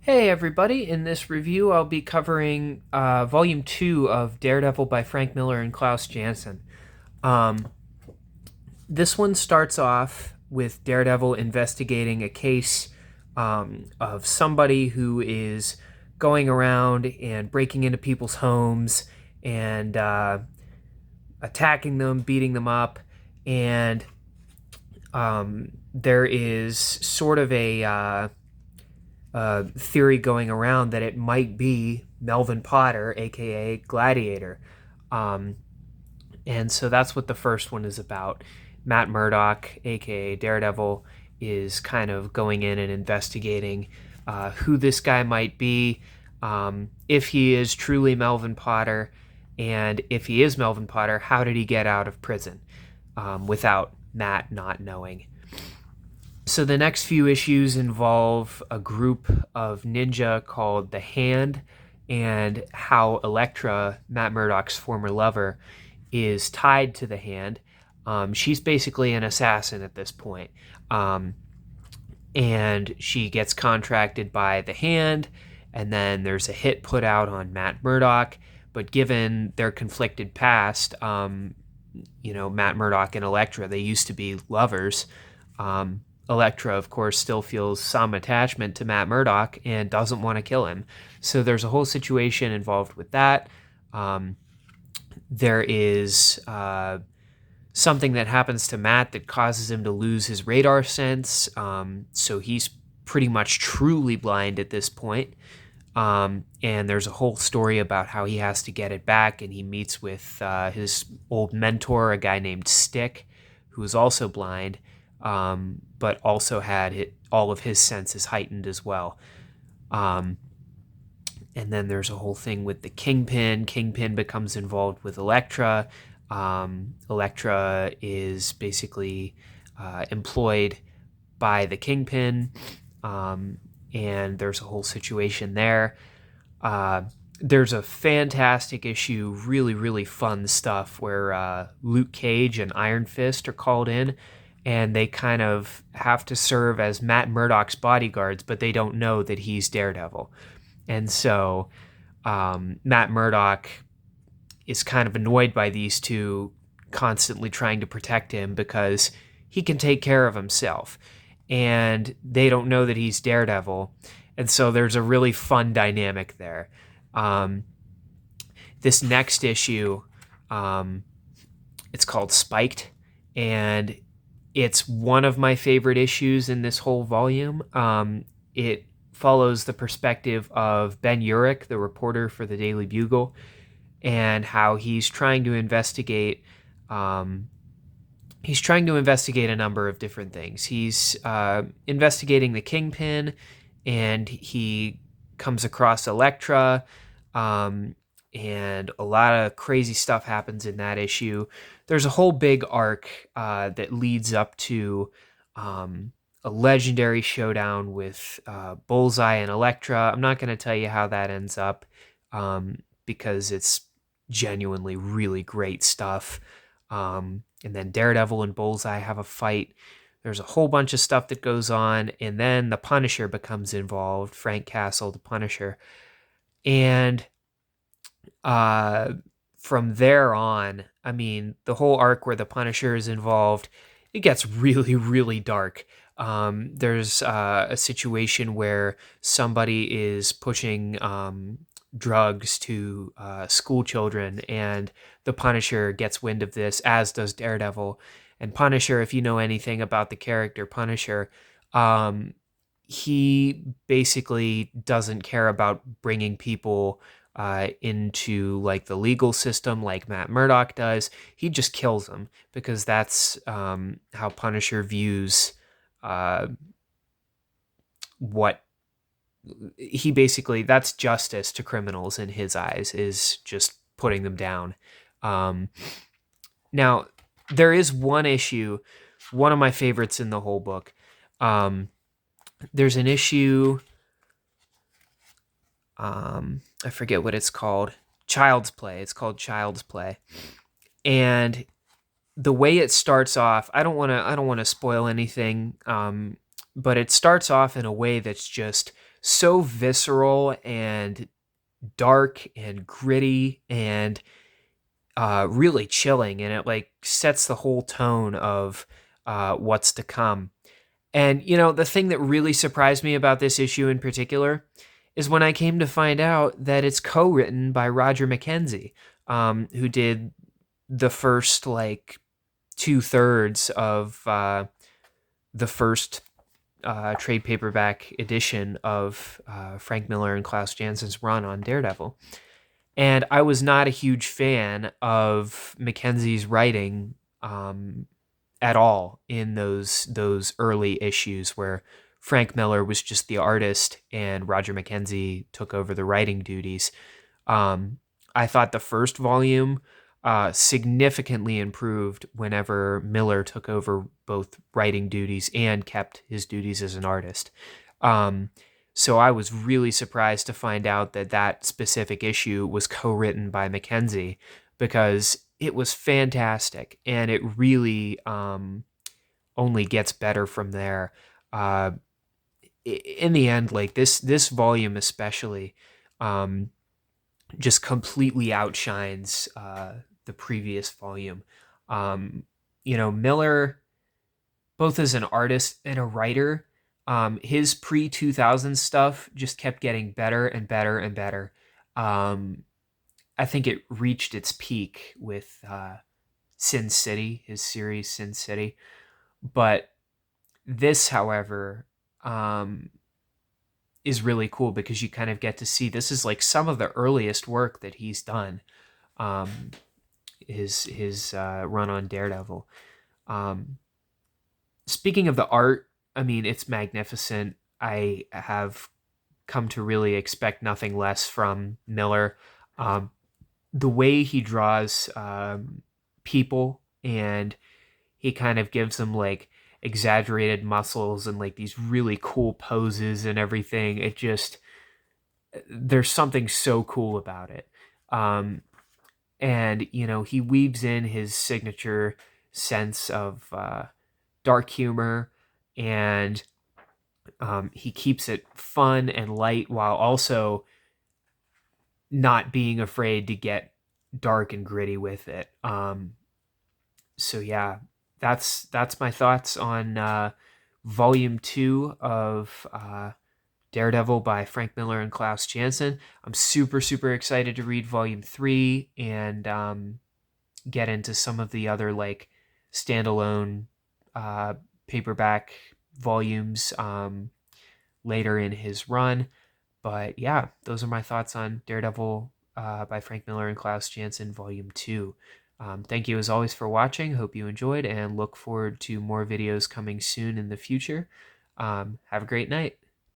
Hey everybody, in this review I'll be covering Volume 2 of Daredevil by Frank Miller and Klaus Janson. Um, this one starts off with Daredevil investigating a case of somebody who is going around and breaking into people's homes and attacking them, beating them up, and there is sort of a theory going around that it might be Melvin Potter, aka Gladiator. Um, and so that's what the first one is about. Matt Murdock, aka Daredevil, is kind of going in and investigating who this guy might be, if he is truly Melvin Potter, and if he is Melvin Potter, how did he get out of prison without Matt not knowing? So the next few issues involve a group of ninja called the Hand, and how Elektra, Matt Murdock's former lover, is tied to the Hand. She's basically an assassin at this point. And she gets contracted by the Hand, and then there's a hit put out on Matt Murdock. But given their conflicted past, Matt Murdock and Elektra, they used to be lovers. Elektra, of course, still feels some attachment to Matt Murdock and doesn't want to kill him. So there's a whole situation involved with that. There is something that happens to Matt that causes him to lose his radar sense. So he's pretty much truly blind at this point. And there's a whole story about how he has to get it back, and he meets with his old mentor, a guy named Stick, who is also blind, but also had all of his senses heightened as well. And then there's a whole thing with the Kingpin. Kingpin becomes involved with Elektra. Elektra is basically employed by the Kingpin, and there's a whole situation there. There's a fantastic issue, really, really fun stuff, where Luke Cage and Iron Fist are called in, and they kind of have to serve as Matt Murdock's bodyguards, but they don't know that he's Daredevil. And so Matt Murdock is kind of annoyed by these two constantly trying to protect him because he can take care of himself. And they don't know that he's Daredevil. And so there's a really fun dynamic there. This next issue, it's called Spiked, and it's one of my favorite issues in this whole volume. It follows the perspective of Ben Urich, the reporter for the Daily Bugle, and how he's trying to investigate. He's trying to investigate a number of different things. He's investigating the Kingpin, and he comes across Elektra, and a lot of crazy stuff happens in that issue. There's a whole big arc that leads up to a legendary showdown with Bullseye and Elektra. I'm not going to tell you how that ends up because it's genuinely really great stuff. And then Daredevil and Bullseye have a fight. There's a whole bunch of stuff that goes on, and then the Punisher becomes involved, Frank Castle, the Punisher. And from there on, I mean, the whole arc where the Punisher is involved, it gets really, really dark. There's a situation where somebody is pushing drugs to school children, and the Punisher gets wind of this, as does Daredevil. And Punisher, if you know anything about the character Punisher, he basically doesn't care about bringing people into like the legal system like Matt Murdock does. He just kills them because that's how Punisher views what he basically, that's justice to criminals in his eyes, is just putting them down. Now, there is one issue, one of my favorites in the whole book. There's an issue, I forget what it's called. Child's Play. It's called Child's Play. And the way it starts off, I don't want to spoil anything, but it starts off in a way that's just so visceral and dark and gritty and really chilling, and it like sets the whole tone of what's to come. And the thing that really surprised me about this issue in particular is when I came to find out that it's co-written by Roger McKenzie, who did the first like 2/3 of the first trade paperback edition of Frank Miller and Klaus Janson's run on Daredevil. And I was not a huge fan of Mackenzie's writing at all in those early issues where Frank Miller was just the artist and Roger McKenzie took over the writing duties. I thought the first volume significantly improved whenever Miller took over both writing duties and kept his duties as an artist. So I was really surprised to find out that that specific issue was co-written by Mackenzie, because it was fantastic and it really only gets better from there. In the end, like this volume especially just completely outshines the previous volume. Miller, both as an artist and a writer, his pre-2000 stuff just kept getting better and better and better. I think it reached its peak with Sin City, his series Sin City. But this, however, is really cool because you kind of get to see this is like some of the earliest work that he's done. His run on Daredevil. Speaking of the art, I mean, it's magnificent. I have come to really expect nothing less from Miller. The way he draws people, and he kind of gives them like exaggerated muscles and like these really cool poses and everything. It just, there's something so cool about it. And he weaves in his signature sense of dark humor, and he keeps it fun and light while also not being afraid to get dark and gritty with it. So yeah, that's my thoughts on Volume 2 of Daredevil by Frank Miller and Klaus Janson. I'm super, super excited to read Volume 3 and get into some of the other like standalone paperback volumes later in his run. But yeah, those are my thoughts on Daredevil by Frank Miller and Klaus Janson, Volume 2. Thank you as always for watching. Hope you enjoyed and look forward to more videos coming soon in the future. Have a great night.